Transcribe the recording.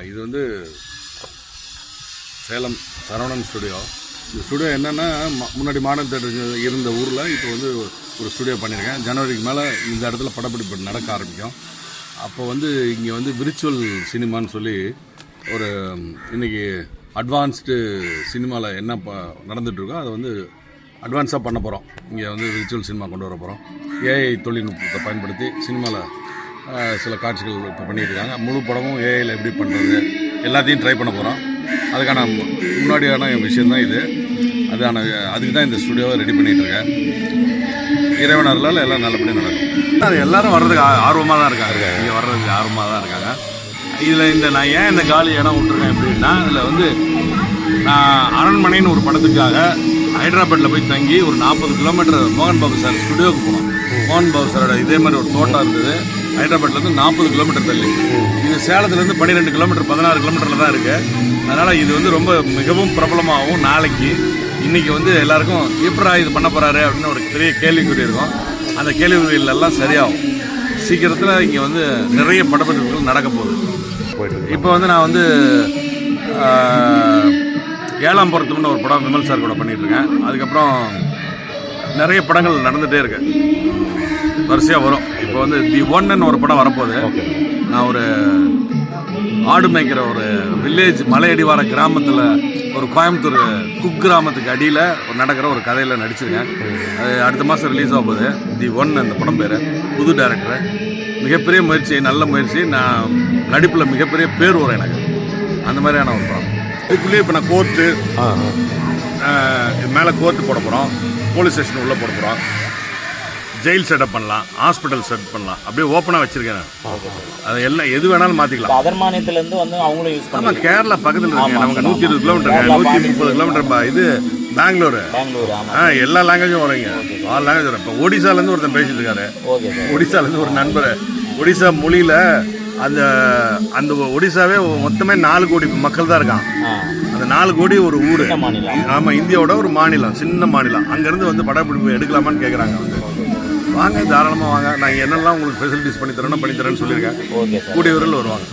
இது வந்து சேலம் சரவணன் ஸ்டுடியோ. இந்த ஸ்டுடியோ என்னென்னா முன்னாடி மாடல் தேட்டர் இருந்த ஊரில் இப்போ வந்து ஒரு ஸ்டுடியோ பண்ணியிருக்கேன். ஜனவரிக்கு மேலே இந்த இடத்துல படப்பிடிப்பு நடக்க ஆரம்பிக்கும். அப்போ வந்து இங்கே வந்து விர்ச்சுவல் சினிமான்னு சொல்லி ஒரு இன்றைக்கி அட்வான்ஸ்டு சினிமாவில் என்ன நடந்துகிட்ருக்கோ அதை வந்து அட்வான்ஸாக பண்ண போகிறோம். இங்கே வந்து விர்ச்சுவல் சினிமா கொண்டு வர போகிறோம். ஏஐ தொழில்நுட்பத்தை பயன்படுத்தி சினிமாவில் சில காட்சிகள் இப்போ பண்ணியிருக்காங்க. முழு படமும் ஏஐயில் எப்படி பண்ணுறது எல்லாத்தையும் ட்ரை பண்ண போகிறோம். அதுக்கான முன்னாடியான விஷயந்தான் இது. அதுக்கு தான் இந்த ஸ்டுடியோவை ரெடி பண்ணிகிட்ருக்கேன். இறைவனர்களால் எல்லாம் நல்லபடியாக நடக்கும். அது எல்லோரும் வர்றதுக்கு ஆர்வமாக தான் இருக்காங்க. இங்கே வர்றதுக்கு ஆர்வமாக தான் இருக்காங்க. இதில் நான் ஏன் இந்த காலி இடம் விட்டுருக்கேன் அப்படின்னா, இதில் வந்து நான் அரண்மனைன்னு ஒரு படத்துக்காக ஹைதராபாத்தில் போய் தங்கி ஒரு 40 கிலோமீட்டர் மோகன் பாபு சார் ஸ்டுடியோவுக்கு போனோம். மோகன் பாபு சாரோட இதே மாதிரி ஒரு தோட்டம் இருந்தது ஹைதராபாத்லேருந்து 40 கிலோமீட்டர் தள்ளி. இது சேலத்துலேருந்து 12 கிலோமீட்டர் 16 கிலோமீட்டரில் தான் இருக்குது. அதனால் இது வந்து ரொம்ப மிகவும் பிரபலமாகவும் இன்றைக்கி வந்து எல்லாருக்கும் எப்படா இது பண்ண போகிறாரு அப்படின்னு ஒரு பெரிய கேள்விக்குறி இருக்கும். அந்த கேள்விக்குறிகளெல்லாம் சரியாகும். சீக்கிரத்தில் இங்கே வந்து நிறைய படப்பிடிப்புகள் நடக்க போகுது. இப்போ வந்து நான் வந்து 7ஆம் பொருத்தம்னு ஒரு படம் விமல் சார் கூட பண்ணிகிட்ருக்கேன். அதுக்கப்புறம் நிறைய படங்கள் நடந்துகிட்டே இருக்கு, வரிசையாக வரும். இப்போ வந்து தி ஒன்னு ஒரு படம் வரப்போகுது. நான் ஒரு ஆடு மேய்க்கிற ஒரு வில்லேஜ் மலையடிவார கிராமத்தில் ஒரு கோயம்புத்தூர் குக்கிராமத்துக்கு அடியில் நடக்கிற ஒரு கதையில் நடிச்சிருக்கேன். அது அடுத்த மாதம் ரிலீஸ் ஆக போகுது. தி ஒன் அந்த படம் பேர். புது டைரக்டர், மிகப்பெரிய முயற்சி, நல்ல முயற்சி. நான் நடிப்பில் மிகப்பெரிய பேர் வரும் எனக்கு. அந்த மாதிரியான ஒரு படம். இதுக்குள்ளேயே இப்போ நான் கோர்ட்டு மேலே கோர்ட்டு போட போகிறோம், போலீஸ் ஸ்டேஷன் உள்ளே போட போகிறோம், ஜெயில் செட்டப் பண்ணலாம், ஹாஸ்பிட்டல் செட் பண்ணலாம். அப்படியே ஓப்பனாக வச்சுருக்கேன். அது எல்லாம் எது வேணாலும் மாற்றிக்கலாம். அதர் மாநிலத்திலேருந்து வந்து அவங்களும் யூஸ் பண்ணலாம். ஆமாம், கேரளா பக்கத்தில் இருக்கு. நமக்கு 120 கிலோமீட்டர் 130 கிலோமீட்டர். இது பெங்களூரு. எல்லா லாங்குவேஜும் வரீங்க, ஆல் லாங்குவேஜ் வரும். இப்போ ஒடிசாலேருந்து ஒருத்தன் பேசிட்டு இருக்காரு. ஒடிசாலேருந்து ஒரு நண்பர் ஒடிசா மொழியில் அந்த ஒடிசாவே மொத்தமே 4 கோடி மக்கள் தான் இருக்கான். அந்த 4 கோடி ஒரு ஊர். ஆமாம், இந்தியாவோட ஒரு மாநிலம், சின்ன மாநிலம். அங்கேருந்து வந்து படப்பிடிப்பு எடுக்கலாமான்னு கேட்குறாங்க. வந்து வாங்க, தாராளமாக வாங்க. நான் என்னெல்லாம் உங்களுக்கு ஃபெசிலிட்டிஸ் பண்ணி தரேன்னு சொல்லியிருக்கேன். கூடிய விரைவில் வருவாங்க.